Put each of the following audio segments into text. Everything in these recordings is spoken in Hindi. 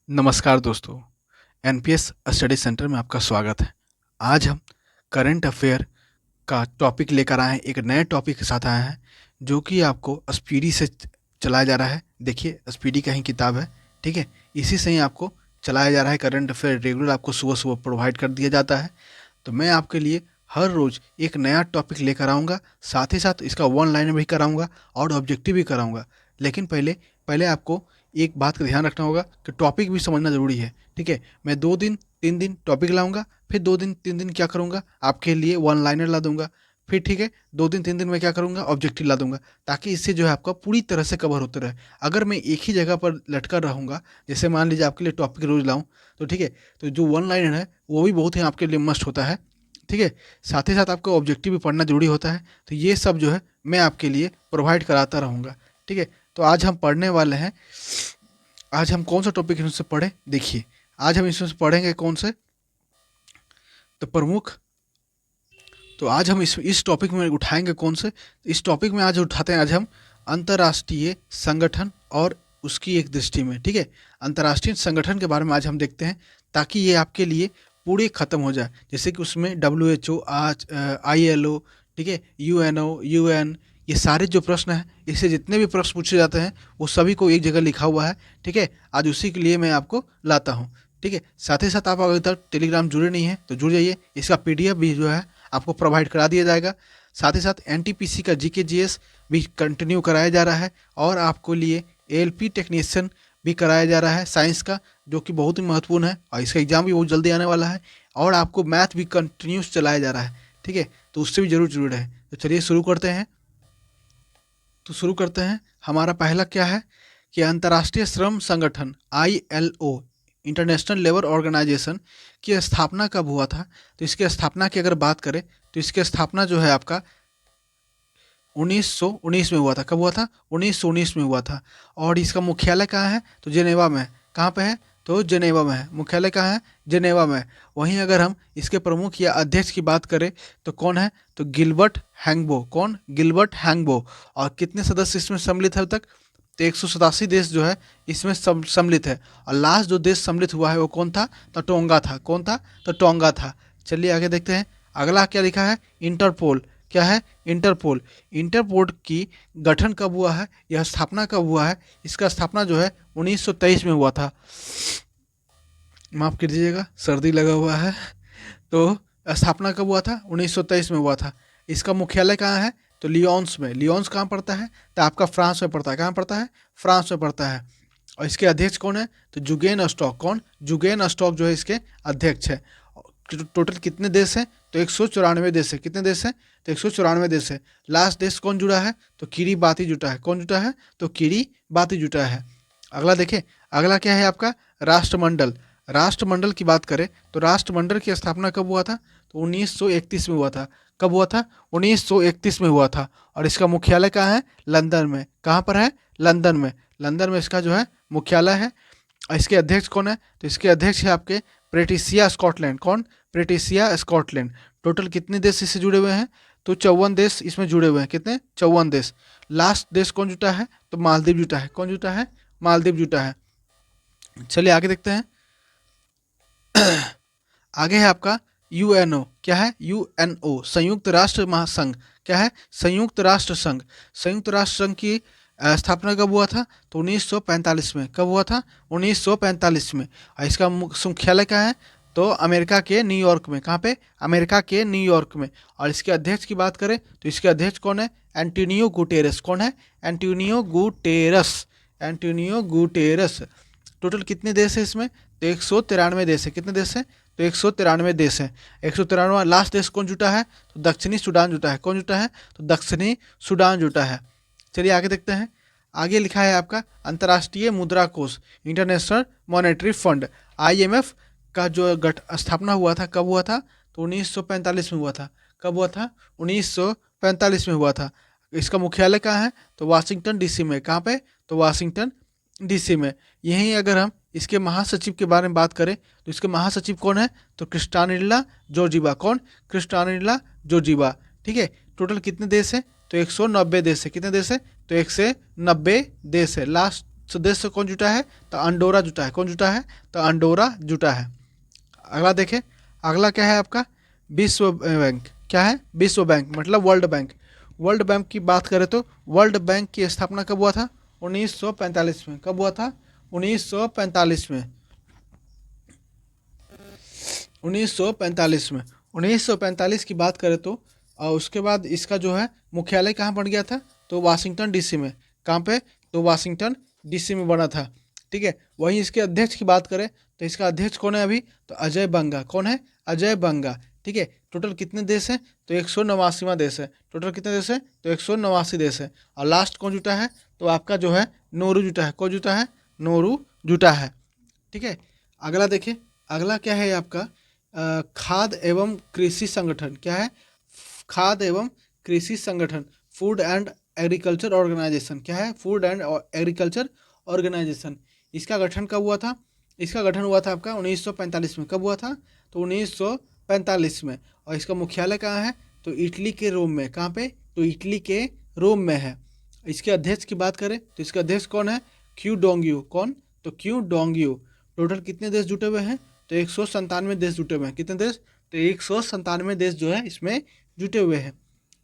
नमस्कार दोस्तों, एनपीएस स्टडी सेंटर में आपका स्वागत है। आज हम करंट अफेयर का टॉपिक लेकर आए हैं, एक नए टॉपिक के साथ आए हैं जो कि आपको स्पीडी से चलाया जा रहा है। देखिए, स्पीडी का ही किताब है, ठीक है। इसी से ही आपको चलाया जा रहा है। करंट अफेयर रेगुलर आपको सुबह सुबह प्रोवाइड कर दिया जाता है। तो मैं आपके लिए हर रोज़ एक नया टॉपिक लेकर आऊँगा, साथ ही साथ इसका वन लाइनर भी कराऊँगा और ऑब्जेक्टिव भी कराऊँगा। लेकिन पहले पहले आपको एक बात का ध्यान रखना होगा कि टॉपिक भी समझना ज़रूरी है, ठीक है। मैं 2 दिन 3 दिन टॉपिक लाऊँगा, फिर 2 दिन 3 दिन क्या करूँगा, आपके लिए वन लाइनर ला दूँगा। फिर ठीक है, 2 दिन 3 दिन मैं क्या करूँगा, ऑब्जेक्टिव ला दूँगा, ताकि इससे जो है आपका पूरी तरह से कवर होते रहे। अगर मैं एक ही जगह पर लटका रहूँगा, जैसे मान लीजिए आपके लिए टॉपिक रोज़ लाऊँ, तो ठीक है, तो जो वन लाइनर है वो भी बहुत ही आपके लिए मस्ट होता है, ठीक है। साथ ही साथ आपको ऑब्जेक्टिव भी पढ़ना ज़रूरी होता है। तो ये सब जो है मैं आपके लिए प्रोवाइड कराता रहूँगा, ठीक है। तो आज हम पढ़ने वाले हैं, आज हम कौन सा टॉपिक इसमें से पढ़े, देखिए। आज हम इसमें से पढ़ेंगे कौन से, तो प्रमुख, तो आज हम इस टॉपिक में उठाएंगे कौन से, इस टॉपिक में आज उठाते हैं आज हम अंतर्राष्ट्रीय संगठन और उसकी एक दृष्टि में, ठीक है। अंतर्राष्ट्रीय संगठन के बारे में आज हम देखते हैं, ताकि ये आपके लिए पूरे ख़त्म हो जाए। जैसे कि उसमें WHO, आज ILO, ठीक है, UNO, UN, ये सारे जो प्रश्न हैं, इससे जितने भी प्रश्न पूछे जाते हैं वो सभी को एक जगह लिखा हुआ है, ठीक है। आज उसी के लिए मैं आपको लाता हूँ, ठीक है। साथ ही साथ आप अगर तक टेलीग्राम जुड़े नहीं हैं तो जुड़ जाइए, इसका PDF भी जो है आपको प्रोवाइड करा दिया जाएगा। साथ ही साथ NTPC का GK GS भी कंटिन्यू कराया जा रहा है, और आपको लिए ALP टेक्नीशियन भी कराया जा रहा है साइंस का, जो कि बहुत ही महत्वपूर्ण है, और इसका एग्ज़ाम भी बहुत जल्दी आने वाला है। और आपको मैथ भी कंटिन्यूस चलाया जा रहा है, ठीक है। तो उससे भी जरूर जुड़े हैं। तो चलिए शुरू करते हैं। हमारा पहला क्या है कि अंतर्राष्ट्रीय श्रम संगठन ILO, इंटरनेशनल लेबर ऑर्गेनाइजेशन की स्थापना कब हुआ था। तो इसकी स्थापना की अगर बात करें तो इसकी स्थापना जो है आपका 1919 में हुआ था। कब हुआ था? 1919 में हुआ था। और इसका मुख्यालय कहाँ है? तो जेनेवा में। कहाँ पे है? तो जेनेवा में है। मुख्यालय कहाँ है? जेनेवा में। वहीं अगर हम इसके प्रमुख या अध्यक्ष की बात करें तो कौन है? तो गिलबर्ट हैंगबो। कौन? गिलबर्ट हैंगबो। और कितने सदस्य इसमें सम्मिलित है अब तक? तो 187 देश जो है इसमें सम्मिलित है। और लास्ट जो देश सम्मिलित हुआ है वो कौन था? तो टोंगा था। कौन था? तो टोंगा था। चलिए आगे देखते हैं। अगला क्या लिखा है? इंटरपोल। क्या है? इंटरपोल। इंटरपोल की गठन कब हुआ है, यह स्थापना कब हुआ है? इसका स्थापना जो है 1923 में हुआ था। माफ कर दीजिएगा, सर्दी लगा हुआ है। तो स्थापना कब हुआ था? 1923 में हुआ था। इसका मुख्यालय कहाँ है? तो लियोन्स में। लियोन्स कहाँ पड़ता है? तो आपका फ्रांस में पड़ता है। कहाँ पड़ता है? फ्रांस में पड़ता है। और इसके अध्यक्ष कौन है? तो जुगेन स्टॉक। कौन? जुगेन स्टॉक जो है इसके अध्यक्ष है। टोटल कितने देश हैं? तो 194 देश है। कितने देश हैं? तो 194 देश है। लास्ट देश कौन जुड़ा है? तो किरीबाती जुटा है। कौन जुटा है? तो किरीबाती जुटा है। अगला देखें, अगला क्या है आपका? राष्ट्रमंडल। राष्ट्रमंडल की बात करें तो राष्ट्रमंडल की स्थापना कब हुआ था? तो 1931 में हुआ था। कब हुआ था? 1931 में हुआ था। और इसका मुख्यालय कहाँ है? लंदन में। कहाँ पर है? लंदन में। लंदन में इसका जो है मुख्यालय है। और इसके अध्यक्ष कौन है? तो इसके अध्यक्ष है आपके प्रेटिसिया स्कॉटलैंड। कौन? प्रेटिसिया स्कॉटलैंड। टोटल कितने देश इससे जुड़े हुए हैं? तो 54 देश इसमें जुड़े हुए हैं। कितने? 54 देश। लास्ट देश कौन जुटा है? तो मालदीव जुटा है। कौन जुटा है? मालदीव जुटा है। चलिए आगे देखते हैं। आगे है आपका UNO। क्या है? UNO, संयुक्त राष्ट्र महासंघ। क्या है? संयुक्त राष्ट्र संघ। संयुक्त राष्ट्र संघ की स्थापना कब हुआ था? तो 1945 में। कब हुआ था? 1945 में। और इसका मुख्यालय क्या है? तो अमेरिका के न्यूयॉर्क में। कहाँ पे? अमेरिका के न्यूयॉर्क में। और इसके अध्यक्ष की बात करें तो इसके अध्यक्ष कौन है? Antonio Guterres. कौन है? Antonio Guterres. Antonio Guterres. Total कितने देश है इसमें? तो 193 देश है। कितने देश है? तो 193 देश है। 193। लास्ट देश कौन जुटा है? तो दक्षिणी सूडान जुटा है। कौन जुटा है? तो दक्षिणी सूडान जुटा है। चलिए आगे देखते हैं। आगे लिखा है आपका अंतर्राष्ट्रीय मुद्रा कोष, इंटरनेशनल मॉनेटरी फंड, IMF का जो स्थापना हुआ था, कब हुआ था? तो 1945 में हुआ था। कब हुआ था? 1945 में हुआ था। इसका मुख्यालय कहाँ है? तो वाशिंगटन DC में। कहाँ पे? तो वाशिंगटन DC में। यहीं अगर हम इसके महासचिव के बारे में बात करें तो इसके महासचिव कौन है? तो क्रिस्टानिला जॉर्जिवा। कौन? क्रिस्टानिला जॉर्जिवा। ठीक है। टोटल कितने देश हैं? तो 190 देश है। कितने देश है? तो 190 देश है। लास्ट देश से कौन जुटा है? तो अंडोरा जुटा है। कौन जुटा है? तो अंडोरा जुटा है। अगला देखें, अगला क्या है आपका? विश्व बैंक। क्या है? विश्व बैंक मतलब वर्ल्ड बैंक। वर्ल्ड बैंक की बात करें तो वर्ल्ड बैंक की स्थापना कब हुआ था? 1945 में। कब हुआ था? 1945 में। 1945 में। 1945 की बात करें तो उसके बाद इसका जो है मुख्यालय कहाँ बन गया था? तो वाशिंगटन डीसी में। कहाँ पे? तो वाशिंगटन डीसी में बना था। ठीक है। वहीं इसके अध्यक्ष की बात करें तो इसका अध्यक्ष कौन है अभी? तो अजय बंगा। कौन है? अजय बंगा। ठीक है। टोटल कितने देश हैं? तो 189वां देश है। टोटल कितने देश है? तो 189 देश है। और लास्ट कौन जुटा है? तो आपका जो है नोरू जुटा है। कौन जुटा है? नोरू जुटा है। ठीक है। अगला देखिए, अगला क्या है आपका? खाद्य एवं कृषि संगठन। क्या है? खाद्य एवं कृषि संगठन, फूड एंड एग्रीकल्चर ऑर्गेनाइजेशन। क्या है? Food and agriculture organization. इसका गठन कब हुआ था? इसका गठन हुआ था आपका 1945 में। कब हुआ था? तो 1945 में। और इसका मुख्यालय कहाँ है? तो इटली के रोम में। कहाँ पे? तो इटली के रोम में है। इसके अध्यक्ष की बात करें तो इसका अध्यक्ष कौन है? क्यू डोंगयू। कौन? तो क्यू डोंगयू। टोटल कितने देश जुटे हुए हैं? तो 197 देश जुटे हुए हैं। कितने देश? तो 197 देश जो है इसमें जुटे हुए हैं।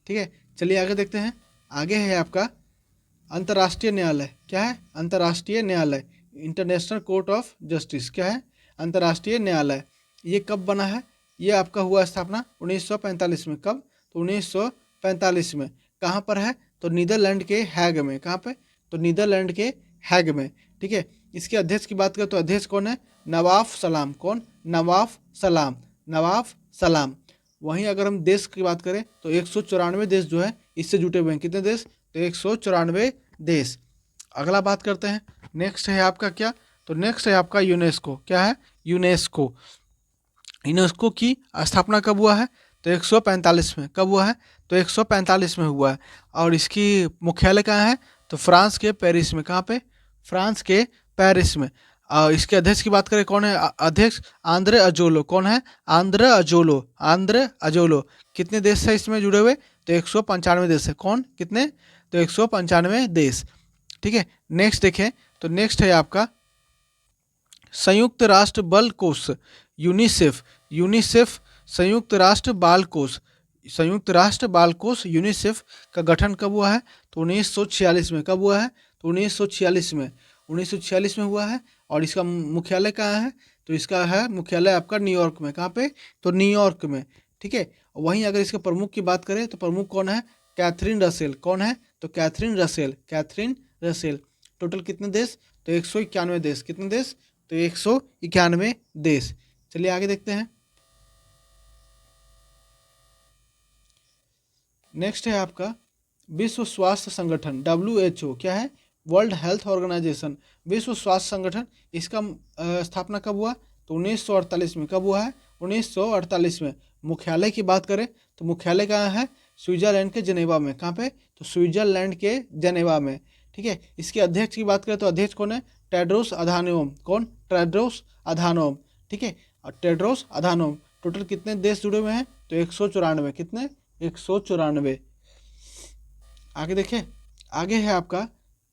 ठीक है। चलिए आगे देखते हैं। आगे है आपका अंतर्राष्ट्रीय न्यायालय। क्या है? अंतर्राष्ट्रीय न्यायालय, इंटरनेशनल कोर्ट ऑफ जस्टिस। क्या है? अंतर्राष्ट्रीय न्यायालय। ये कब बना है? ये आपका हुआ स्थापना 1945 में। कब? तो 1945 में। कहाँ पर है? तो नीदरलैंड के हैग में। कहाँ पे? तो नीदरलैंड के हैग में। ठीक है। इसके अध्यक्ष की बात करें तो अध्यक्ष कौन है? नवाफ सलाम। कौन? नवाफ सलाम। नवाफ सलाम। वहीं अगर हम देश की बात करें तो 194 देश जो है इससे जुटे हुए हैं। कितने देश? तो 194 देश। अगला बात करते हैं। नेक्स्ट है आपका क्या? तो नेक्स्ट है आपका यूनेस्को। क्या है? यूनेस्को। यूनेस्को की स्थापना कब हुआ है? तो 145 में। कब हुआ है? तो 145 में हुआ है। और इसकी मुख्यालय कहाँ है? तो फ्रांस के पेरिस में। कहाँ पे? फ्रांस के पेरिस में। इसके अध्यक्ष की बात करें, कौन है अध्यक्ष? आंद्रे अजोलो। कौन है? आंद्रे अजोलो। आंद्रे अजोलो। कितने देश है इसमें जुड़े हुए? तो 195 देश है। कौन? कितने? तो 195 देश। ठीक है। नेक्स्ट देखें तो नेक्स्ट है आपका संयुक्त राष्ट्र बल कोष, यूनिसेफ। यूनिसेफ संयुक्त राष्ट्र बाल कोष। संयुक्त राष्ट्र बाल कोष यूनिसेफ का गठन कब हुआ है? तो 1946 में। कब हुआ है? तो 1946 में। 1946 में हुआ है। और इसका मुख्यालय कहाँ है? तो इसका है मुख्यालय आपका न्यूयॉर्क में। कहाँ पे? तो न्यूयॉर्क में। ठीक है। वहीं अगर इसके प्रमुख की बात करें तो प्रमुख कौन है? Catherine Russell. कौन है? तो Catherine Russell. Catherine Russell. Total कितने देश? तो 191 देश। कितने देश? तो 191 देश। चलिए आगे देखते हैं। नेक्स्ट है आपका विश्व स्वास्थ्य संगठन, WHO। क्या है? World Health Organization. विश्व स्वास्थ्य संगठन, इसका स्थापना कब हुआ? तो 1948 में। कब हुआ है? 1948 में। मुख्यालय की बात करें तो मुख्यालय कहाँ है? स्विट्जरलैंड के जेनेवा में। कहाँ पे? तो स्विट्जरलैंड के जेनेवा में। ठीक है। इसके अध्यक्ष की बात करें तो अध्यक्ष कौन है? Tedros Adhanom. कौन? Tedros Adhanom. ठीक है। और टेड्रोस अधानोम। टोटल कितने देश जुड़े हुए हैं? तो 194। कितने? 194। आगे देखें। आगे है आपका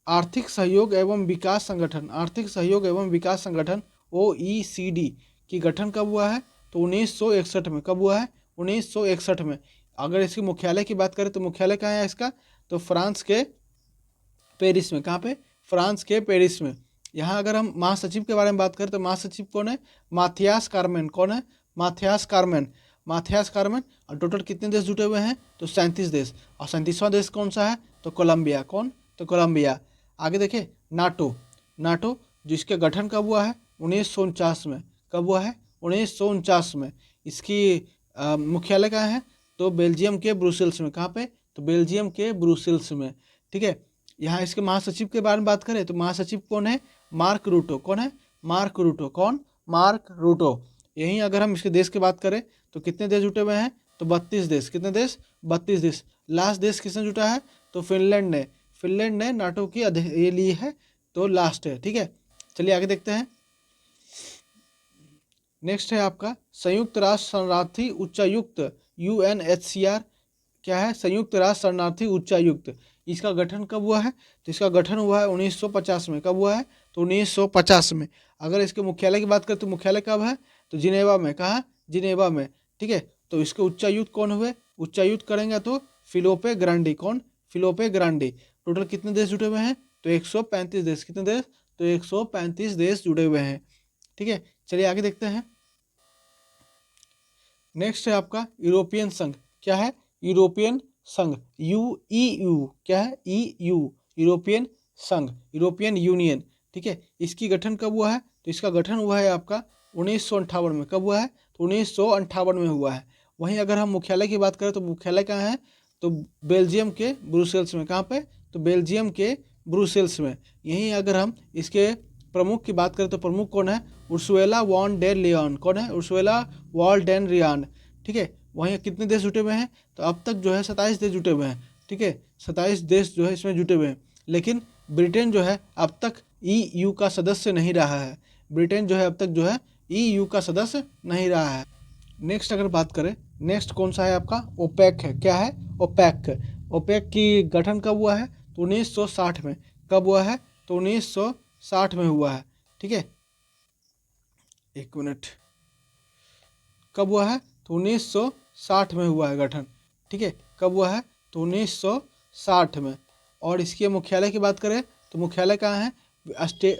आर्थिक सहयोग एवं विकास संगठन। आर्थिक सहयोग एवं विकास संगठन, OECD की गठन कब हुआ है? तो 1961 में। कब हुआ है? 1961 में। अगर इसके मुख्यालय की बात करें तो मुख्यालय कहाँ है इसका? तो फ्रांस के पेरिस में। कहाँ पे? फ्रांस के पेरिस में। यहाँ अगर हम महासचिव के बारे में बात करें तो महासचिव कौन है? Mathias Carmen. कौन है? Mathias Carmen. Mathias Carmen. और टोटल कितने देश जुटे हुए हैं? तो 37 देश। और 37वां देश कौन सा है? तो कोलंबिया। कौन? तो कोलंबिया। आगे देखें नाटो। नाटो जिसके गठन कब हुआ है? 1949 में। कब हुआ है? 1949 में। इसकी मुख्यालय कहाँ है? तो बेल्जियम के ब्रुसेल्स में। कहाँ पे? तो बेल्जियम के ब्रुसेल्स में। ठीक है। यहाँ इसके महासचिव के बारे में बात करें तो महासचिव कौन है? मार्क रूटो। कौन है? मार्क रूटो। कौन? मार्क रूटो। यहीं अगर हम इसके देश की बात करें तो कितने देश जुटे हुए हैं? तो 32 देश। कितने देश? 32 देश। लास्ट देश किसने जुटा है? तो फिनलैंड ने। फिनलैंड ने नाटो की ये ली है, तो लास्ट है। ठीक है। चलिए आगे देखते हैं। नेक्स्ट है आपका संयुक्त राष्ट्र शरणार्थी उच्चायुक्त, UNHCR। क्या है? संयुक्त राष्ट्र शरणार्थी उच्चायुक्त। इसका गठन कब हुआ है? तो इसका गठन हुआ है 1950 में। कब हुआ है? तो 1950 में। अगर इसके मुख्यालय की बात करें तो मुख्यालय कब है? तो जिनेवा में। कहाँ? जिनेवा में। ठीक है। तो इसके उच्चायुक्त कौन हुए? उच्चायुक्त करेंगे तो फिलिपे ग्रांडी। कौन? फिलिपे ग्रांडी। टोटल कितने देश जुड़े हुए हैं? तो 135 देश। कितने देश? तो 135 देश जुड़े हुए हैं। ठीक है, चलिए आगे देखते हैं। नेक्स्ट है आपका यूरोपियन संघ। क्या है? यूरोपियन संघ। EU। क्या है? EU, यूरोपियन संघ, यूरोपियन यूनियन। ठीक है, इसकी गठन कब हुआ है? तो इसका गठन हुआ है आपका 1958 में। कब हुआ है? तो 1958 में हुआ है। वहीं अगर हम मुख्यालय की बात करें तो मुख्यालय कहाँ है? तो बेल्जियम के ब्रुसेल्स में। कहाँ पे? तो बेल्जियम के ब्रुसेल्स में। यहीं अगर हम इसके प्रमुख की बात करें तो प्रमुख कौन है? Ursula von der Leyen. कौन है? Ursula von der Leyen. ठीक है, वहीं कितने देश जुटे हुए हैं? तो अब तक जो है 27 देश जुटे हुए हैं। ठीक है, 27 देश जो है इसमें जुटे हुए हैं। लेकिन ब्रिटेन जो है अब तक EU का सदस्य नहीं रहा है। ब्रिटेन जो है अब तक जो है EU का सदस्य नहीं रहा है। नेक्स्ट अगर बात करें, नेक्स्ट कौन सा है आपका? ओपेक है। क्या है? ओपेक। ओपेक की गठन कब हुआ है? तो 1960 में। कब हुआ है? तो 1960 में हुआ है। ठीक है, एक मिनट। कब हुआ है? तो 1960 में हुआ है गठन। ठीक है, कब हुआ है? तो 1960 में। और इसके मुख्यालय की बात करें तो मुख्यालय कहाँ है?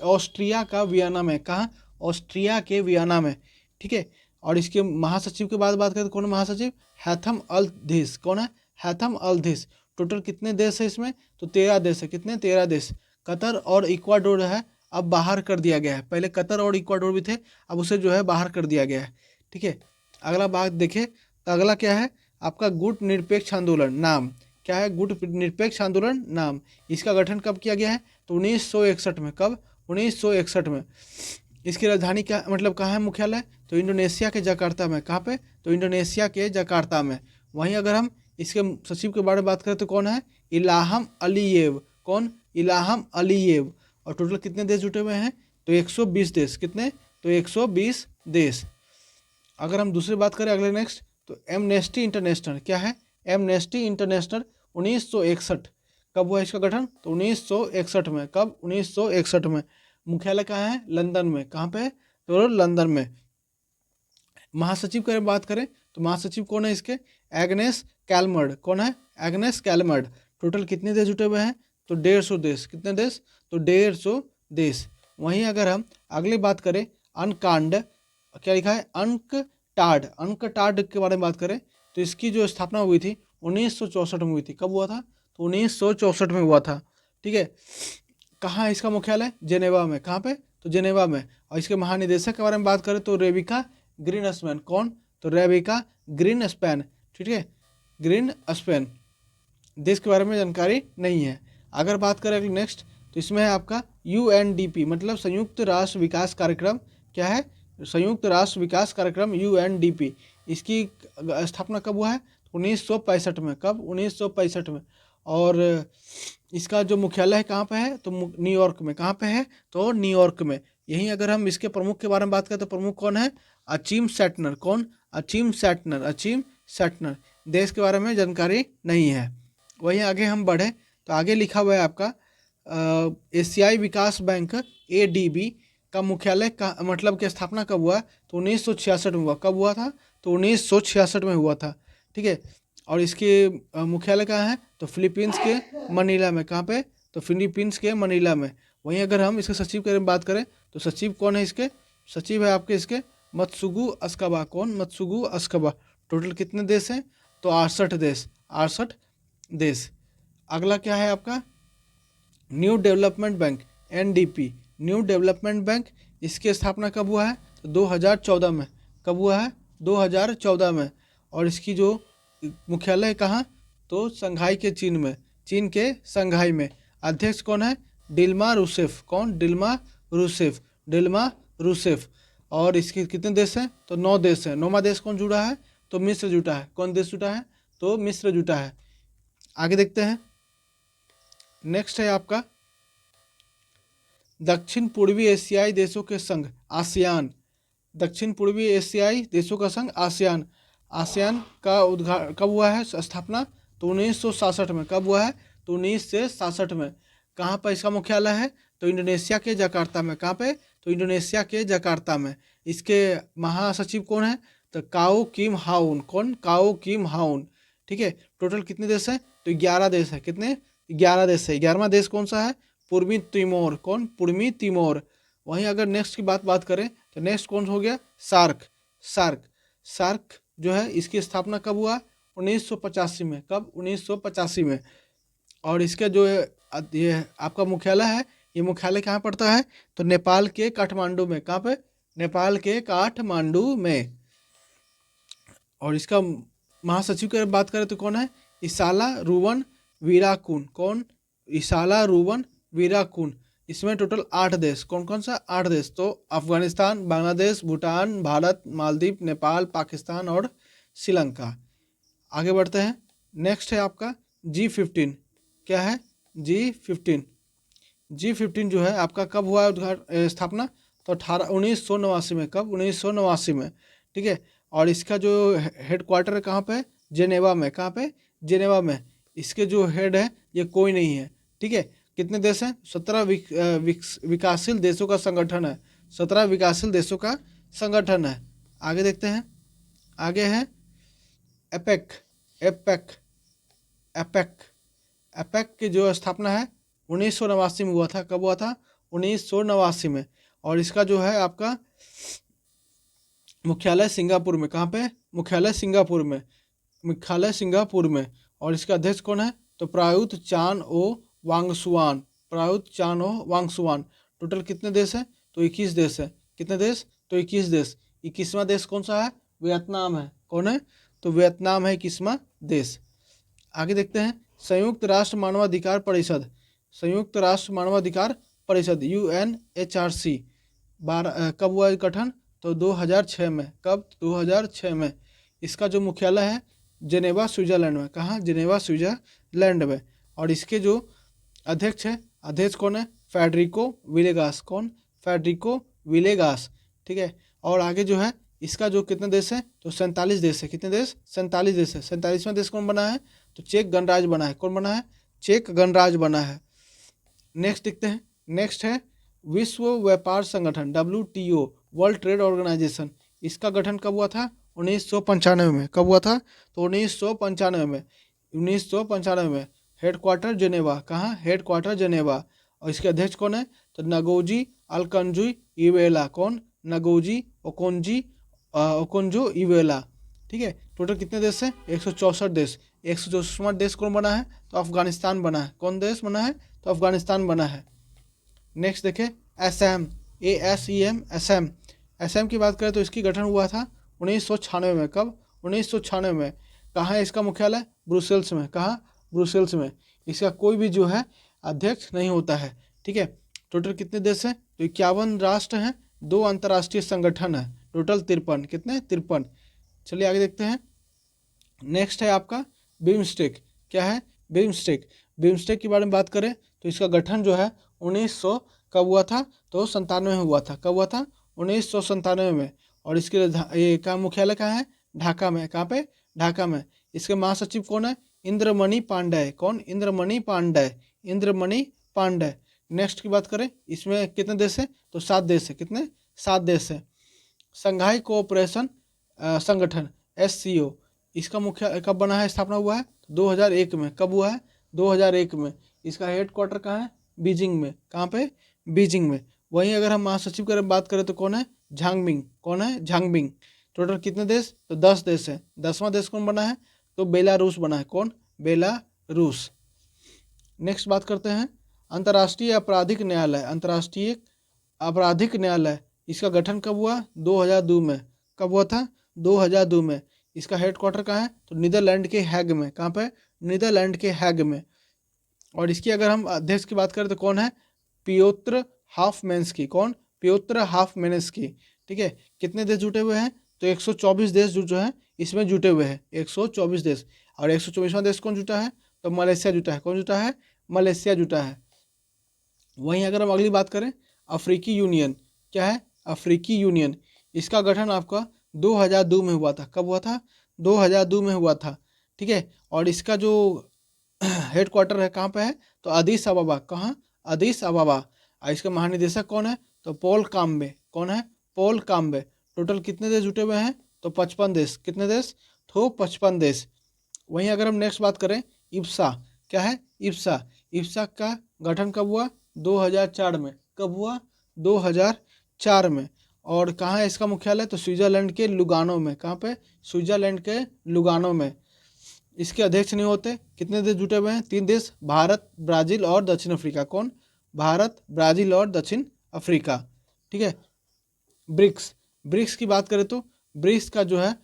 ऑस्ट्रिया का वियना में। कहाँ? ऑस्ट्रिया के वियना में। ठीक है, और इसके महासचिव के बाद बात करें तो कौन महासचिव? हैथम अल्दिस। कौन है? हैथम अल्दिस। टोटल कितने देश है इसमें? तो 13 देश है। कितने? 13 देश। कतर और इक्वाडोर है अब बाहर कर दिया गया है। पहले कतर और इक्वाडोर भी थे, अब उसे जो है बाहर कर दिया गया है। ठीक है, अगला बात देखें तो अगला क्या है आपका? गुट निरपेक्ष आंदोलन। नाम क्या है? गुट निरपेक्ष आंदोलन नाम। इसका गठन कब किया गया है? तो 1961 में। कब? 1961 में। इसकी राजधानी क्या मतलब कहाँ है मुख्यालय? तो इंडोनेशिया के जकार्ता में। कहाँ पे? तो इंडोनेशिया के जकार्ता में। वहीं अगर हम इसके सचिव के बारे में बात करें तो कौन है? इलाहम अलीयेव। कौन? इलाहम अलीयेव। और टोटल कितने देश जुटे हुए हैं? तो 120 देश। कितने? तो 120 देश। अगर हम दूसरी बात करें अगले नेक्स्ट तो एमनेस्टी इंटरनेशनल। क्या है? Amnesty international 1961। कब हुआ इसका गठन? तो 1961 में। कब? 1961 में। मुख्यालय कहाँ है? लंदन में। कहाँ पे? तो लंदन में। महासचिव की बात करें तो महासचिव कौन है इसके? एग्नेस कैलमर्ड। कौन है? एग्नेस कैलमर्ड। टोटल कितने देश जुटे हुए हैं? तो 150 देश। कितने देश? तो 150 देश। वहीं अगर हम अगली बात करें अनकांड, क्या लिखा है? अंकटाड। अंकटाड के बारे में बात करें तो इसकी जो स्थापना हुई थी 1964 में हुई थी। कब हुआ था? तो 1964 में हुआ था। ठीक है, कहाँ है इसका मुख्यालय? जेनेवा में। कहाँ पे? तो जेनेवा में। और इसके महानिदेशक के बारे में बात करें तो रेबिका ग्रीनस्पैन। कौन? तो रेबिका ग्रीनस्पैन। ठीक है, ग्रीनस्पैन। देश के बारे में जानकारी नहीं है। अगर बात करें अगले नेक्स्ट तो इसमें है आपका UNDP मतलब संयुक्त राष्ट्र विकास कार्यक्रम। क्या है? संयुक्त राष्ट्र विकास कार्यक्रम UNDP। इसकी स्थापना कब हुआ है? 1965 में। कब? 1965 में। और इसका जो मुख्यालय है कहाँ पे है? तो न्यूयॉर्क में। कहाँ पे है? तो न्यूयॉर्क में। यहीं अगर हम इसके प्रमुख के बारे में बात करें तो प्रमुख कौन है? Achim Steiner. कौन? Achim Steiner. Achim Steiner. देश के बारे में जानकारी नहीं है। वहीं आगे हम बढ़े तो आगे लिखा हुआ है आपका एशियाई विकास बैंक ADB का मुख्यालय का मतलब की स्थापना कब हुआ? तो 1966 में हुआ। कब हुआ था? तो 1966 में हुआ था। ठीक है, और इसके मुख्यालय कहाँ है? तो फिलीपींस के मनीला में। कहाँ पे? तो फिलीपींस के मनीला में। वहीं अगर हम इसके सचिव के बारे में बात करें तो सचिव कौन है इसके? सचिव है आपके इसके मत्सुगु अस्काबा। कौन? मत्सुगु अस्काबा। टोटल कितने देश हैं? तो 68 देश। 68 देश। अगला क्या है आपका? New development bank NDP। New development bank, इसकी स्थापना कब हुआ है? तो 2014 में। कब हुआ है? 2014 में। और इसकी जो मुख्यालय कहाँ? तो संघाई के चीन में। चीन के संघाई में। अध्यक्ष कौन है? Dilma Rousseff. कौन? Dilma Rousseff. Dilma Rousseff. और इसके कितने देश हैं? तो 9 देश हैं। 9वां देश कौन जुड़ा है? तो मिस्र जुटा है। कौन देश जुटा है? तो मिस्र जुटा है। आगे देखते हैं। नेक्स्ट है आपका दक्षिण पूर्वी एशियाई देशों के संघ आसियान। दक्षिण पूर्वी एशियाई देशों का संघ आसियान। आसियान का उद्घाटन कब हुआ है? स्थापना तो 1967 में। कब हुआ है? तो 1967 में। कहाँ पर इसका मुख्यालय है? तो इंडोनेशिया के जकार्ता में। कहाँ पे? तो इंडोनेशिया के जकार्ता में। इसके महासचिव कौन है? तो काओ किम हाउन। कौन? काओ किम हाउन। ठीक है। टोटल कितने देश हैं? तो 11 देश है। कितने? 11 देश है। 11वां देश कौन सा है? पूर्वी तिमोर। कौन? पूर्वी तिमोर। वहीं अगर नेक्स्ट की बात करें तो नेक्स्ट कौन हो गया? सार्क। सार्क। सार्क जो है इसकी स्थापना कब हुआ? 1985 में। कब? 1985 में। और इसका जो ये आपका मुख्यालय है, ये मुख्यालय कहाँ पड़ता है? तो नेपाल के काठमांडू में। कहाँ पे? नेपाल के काठमांडू में। और इसका महासचिव की बात करें तो कौन है? इसाला रूवन वीराकुन। कौन? इसाला रूवन वीराकुन। इसमें टोटल 8 देश। कौन कौन सा? 8 देश। तो अफगानिस्तान, बांग्लादेश, भूटान, भारत, मालदीव, नेपाल, पाकिस्तान और श्रीलंका। आगे बढ़ते हैं। नेक्स्ट है आपका G15। क्या है? G15। G15 जो है आपका कब हुआ स्थापना? तो 1989 में। कब? 1989 में। ठीक है। और इसका जो हेड क्वार्टर है कहाँ पे? जेनेवा में। कहाँ पे? जेनेवा में। इसके जो हेड है ये कोई नहीं है। ठीक है। कितने देश हैं? 17 विकासशील देशों का संगठन है। 17 विकासशील देशों का संगठन है। आगे देखते हैं। आगे है एपेक। एपेक। एपेक। एपेक की जो स्थापना है 1989 में हुआ था। कब हुआ था? 1989 में। और इसका जो है आपका मुख्यालय सिंगापुर में। कहाँ पे? मुख्यालय सिंगापुर में। मुख्यालय सिंगापुर में। और इसका अध्यक्ष कौन है? तो प्रायुत चान ओ वांगसुआन। प्रायुत चान ओ वांगसुआन। टोटल कितने देश हैं? तो 21 देश है। कितने देश? तो 21 देश। 21वां देश कौन सा है? वियतनाम है। कौन है? तो वियतनाम है 21वां देश। आगे देखते हैं। संयुक्त राष्ट्र मानवाधिकार परिषद। संयुक्त राष्ट्र मानवाधिकार परिषद UNHRC कब हुआ गठन? तो 2006 में। कब? 2006 में। इसका जो मुख्यालय है जेनेवा स्विट्जरलैंड में। कहाँ? जेनेवा स्विट्जरलैंड में। और इसके जो अध्यक्ष है, अध्यक्ष कौन है? Federico Villegas. कौन? Federico Villegas. ठीक है। और आगे जो है इसका जो कितने देश है? तो 47 देश है। कितने देश? 47 देश है। 47वां देश कौन बना है? तो चेक गणराज्य बना है। कौन बना है? चेक गणराज्य बना है। नेक्स्ट देखते हैं। नेक्स्ट है विश्व व्यापार संगठन WTO, वर्ल्ड ट्रेड ऑर्गेनाइजेशन। इसका गठन कब हुआ था? 1995 में। कब हुआ था? तो 1995 में। 1995 में। Headquarter Geneva. कहाँ? Headquarter Geneva. और इसके अध्यक्ष कौन है? तो नगोजी अल्कंजुई इवेला। कौन? Ngozi Okonjo Iweala. ठीक है। टोटल कितने देश हैं? 164 देश। 164वां देश कौन बना है? तो अफगानिस्तान बना है। कौन देश बना है? तो अफगानिस्तान बना है। नेक्स्ट देखें असम। ASEM असम। असम की बात करें तो इसकी गठन हुआ था 1996 में। कब? 1996 में। कहाँ है इसका मुख्यालय? ब्रुसेल्स में। कहाँ? ब्रुसेल्स में। इसका कोई भी जो है अध्यक्ष नहीं होता है। ठीक है। टोटल कितने देश हैं? तो 51 राष्ट्र हैं। 2 अंतर्राष्ट्रीय संगठन है। टोटल 53। कितने? 53। चलिए आगे देखते हैं। नेक्स्ट है आपका बिम्स्टेक। क्या है? बिम्स्टेक। बिम्स्टेक के बारे में बात करें तो इसका गठन जो है 1900 कब हुआ था? तो 97 में हुआ था। कब हुआ था? 1997 में। और इसके ये का मुख्यालय कहाँ है? ढाका में। कहाँ पे? ढाका में। इसके महासचिव कौन है? इंद्रमणि पांडेय। कौन? इंद्रमणि पांडेय। इंद्रमणि पांडेय। नेक्स्ट की बात करें इसमें कितने देश हैं? तो 7 देश है। कितने? 7 देश है। संघाई कोऑपरेशन संगठन SCO। इसका मुख्य कब बना है? स्थापना हुआ है 2001 में। कब हुआ है? 2001 में। इसका हेडक्वार्टर कहाँ है? बीजिंग में। कहाँ पे? बीजिंग में। वहीं अगर हम महासचिव की बात करें तो कौन है? झांगमिंग। कौन है? झांगमिंग। टोटल कितने देश? तो 10 देश है। 10वां देश कौन बना है? तो बेलारूस बना है। कौन? बेलारूस। नेक्स्ट बात करते हैं अंतर्राष्ट्रीय आपराधिक न्यायालय। अंतर्राष्ट्रीय आपराधिक न्यायालय इसका गठन कब हुआ? 2002 में। कब हुआ था? 2002 में। इसका हेडक्वार्टर कहाँ है? तो नीदरलैंड के हैग में। कहाँ पे? नीदरलैंड के हैग में। और इसकी अगर हम अध्यक्ष की बात करें तो कौन है? पियोत्र हाफमेंस्की। कौन? पियोत्र हाफमेंस्की। ठीक है। कितने देश जुटे हुए हैं? तो 124 देश जो है इसमें जुटे हुए हैं। 124 देश। और 124वां देश कौन जुटा है? तो मलेशिया जुटा है। कौन जुटा है? मलेशिया जुटा है। वहीं अगर हम अगली बात करें अफ्रीकी यूनियन। क्या है? अफ्रीकी यूनियन। इसका गठन आपका 2002 में हुआ था। कब हुआ था? 2002 में हुआ था। ठीक है। और इसका जो हेड क्वार्टर है कहाँ पे है, तो अदीस अबाबा, कहाँ, अदीस अबाबा। और इसका महानिदेशक कौन है, तो पॉल काम्बे, कौन है, पॉल काम्बे। टोटल कितने देश जुटे हुए हैं, तो 55 देश, कितने देश, तो 55 देश। वहीं अगर हम नेक्स्ट बात करें, इप्सा, क्या है, इप्सा, इप्सा का गठन कब हुआ, 2004 में, कब हुआ, 2004 में। और कहाँ है इसका मुख्यालय, तो स्विट्जरलैंड के लुगानो में, कहाँ पे, स्विट्जरलैंड के लुगानो में। इसके अध्यक्ष नहीं होते, कितने देश जुटे हुए हैं, 3 देश, भारत, ब्राज़ील और दक्षिण अफ्रीका। कौन, भारत, ब्राज़ील और दक्षिण अफ्रीका। ठीक है। ब्रिक्स, ब्रिक्स की बात करें तो ब्रिक्स का जो है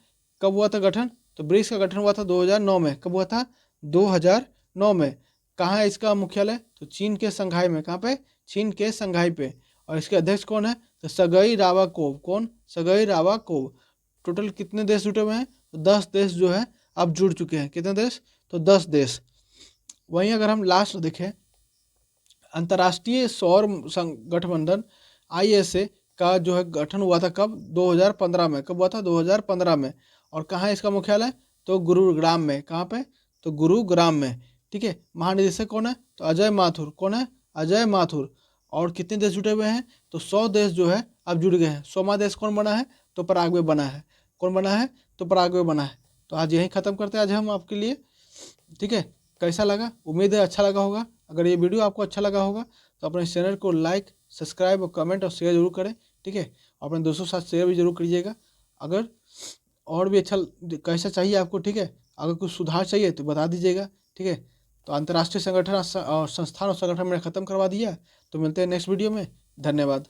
कब हुआ था गठन, तो ब्रिक्स का गठन हुआ था 2009 में, कब हुआ था, 2009 में। कहाँ है इसका मुख्यालय, तो चीन के संघाई में, कहाँ पे, चीन के संघाई पे। और इसके अध्यक्ष कौन है, तो सर्गेई रावाकोव, कौन, सर्गेई रावाकोव। टोटल कितने देश जुटे हुए हैं, तो 10 देश जो है अब जुड़ चुके हैं, कितने देश, तो 10 देश। वहीं अगर हम लास्ट देखें, अंतर्राष्ट्रीय सौर गठबंधन ISA का जो है गठन हुआ था कब, 2015 में, कब हुआ था, 2015 में। और कहाँ है इसका मुख्यालय, तो गुरुग्राम में, कहाँ पे, तो गुरुग्राम में। ठीक है। महानिदेशक कौन है, तो अजय माथुर, कौन है, अजय माथुर। और कितने देश जुटे हुए हैं, तो 100 देश जो है अब जुड़ गए हैं। 100वां देश कौन बना है, तो पराग्वे बना है, कौन बना है, तो पराग्वे बना है। तो आज यहीं ख़त्म करते हैं आज हम आपके लिए। ठीक है। कैसा लगा, उम्मीद है अच्छा लगा होगा। अगर ये वीडियो आपको अच्छा लगा होगा तो अपने चैनल को लाइक, सब्सक्राइब और कमेंट और शेयर जरूर करें। ठीक है। और अपने दोस्तों के साथ शेयर भी जरूर करिएगा। अगर और भी अच्छा कैसा चाहिए आपको, ठीक है, अगर कुछ सुधार चाहिए तो बता दीजिएगा। ठीक है। तो अंतर्राष्ट्रीय संगठन और संस्थान और संगठन मैंने ख़त्म करवा दिया। तो मिलते हैं नेक्स्ट वीडियो में। धन्यवाद।